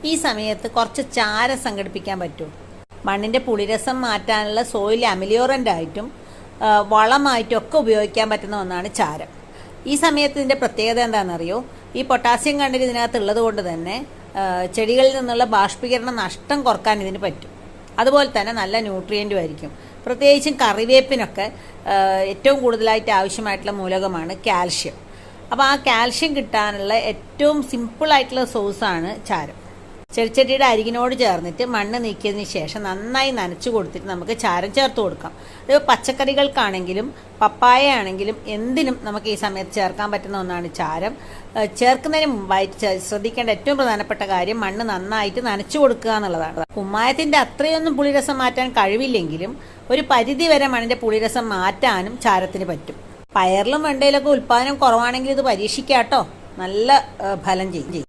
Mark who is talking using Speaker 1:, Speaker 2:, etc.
Speaker 1: ഈ സമയത്ത് കുറച്ച് ചാരം സംഘടിപ്പിക്കാൻ പറ്റുമോ? മണ്ണിൻ്റെ പുളിരസം മാറ്റാനുള്ള സോയിൽ അമിലിയോറൻ്റ് ആയിട്ടും വളമായിട്ടും ഒക്കെ ഉപയോഗിക്കാൻ പറ്റുന്ന ഒന്നാണ് ചാരം. ഈ സമയത്ത് ഇതിൻ്റെ പ്രത്യേകത എന്താണെന്നറിയോ? ഈ പൊട്ടാസ്യം കണ്ടന്റ് ഇതിനകത്തുള്ളത് കൊണ്ട് തന്നെ ചെടികളിൽ നിന്നുള്ള ബാഷ്പീകരണ നഷ്ടം കുറക്കാൻ ഇതിന് പറ്റും. അതുപോലെ തന്നെ നല്ല ന്യൂട്രിയൻറ്റും ആയിരിക്കും. പ്രത്യേകിച്ചും കറിവേപ്പിനൊക്കെ ഏറ്റവും കൂടുതലായിട്ട് ആവശ്യമായിട്ടുള്ള മൂലകമാണ് കാൽഷ്യം. അപ്പോൾ ആ കാൽഷ്യം കിട്ടാനുള്ള ഏറ്റവും സിമ്പിളായിട്ടുള്ള സോഴ്സാണ് ചാരം. ചെടിച്ചട്ടിയുടെ അരികിനോട് ചേർന്നിട്ട് മണ്ണ് നീക്കിയതിന് ശേഷം നന്നായി നനച്ചു കൊടുത്തിട്ട് നമുക്ക് ചാരം ചേർത്ത് കൊടുക്കാം. അത് പച്ചക്കറികൾക്കാണെങ്കിലും പപ്പായ ആണെങ്കിലും എന്തിനും നമുക്ക് ഈ സമയത്ത് ചേർക്കാൻ പറ്റുന്ന ഒന്നാണ് ചാരം. ചേർക്കുന്നതിന് മുമ്പായിട്ട് ശ്രദ്ധിക്കേണ്ട ഏറ്റവും പ്രധാനപ്പെട്ട കാര്യം മണ്ണ് നന്നായിട്ട് നനച്ചു കൊടുക്കുക എന്നുള്ളതാണ്. കുമ്മായത്തിൻ്റെ അത്രയൊന്നും പുളിരസം മാറ്റാൻ കഴിവില്ലെങ്കിലും ഒരു പരിധി വരെ മണ്ണിൻ്റെ പുളിരസം മാറ്റാനും ചാരത്തിന് പറ്റും. പയറിലും വെണ്ടയിലൊക്കെ ഉൽപ്പാദനം കുറവാണെങ്കിൽ ഇത് പരീക്ഷിക്കാട്ടോ, നല്ല ഫലം ചെയ്യും.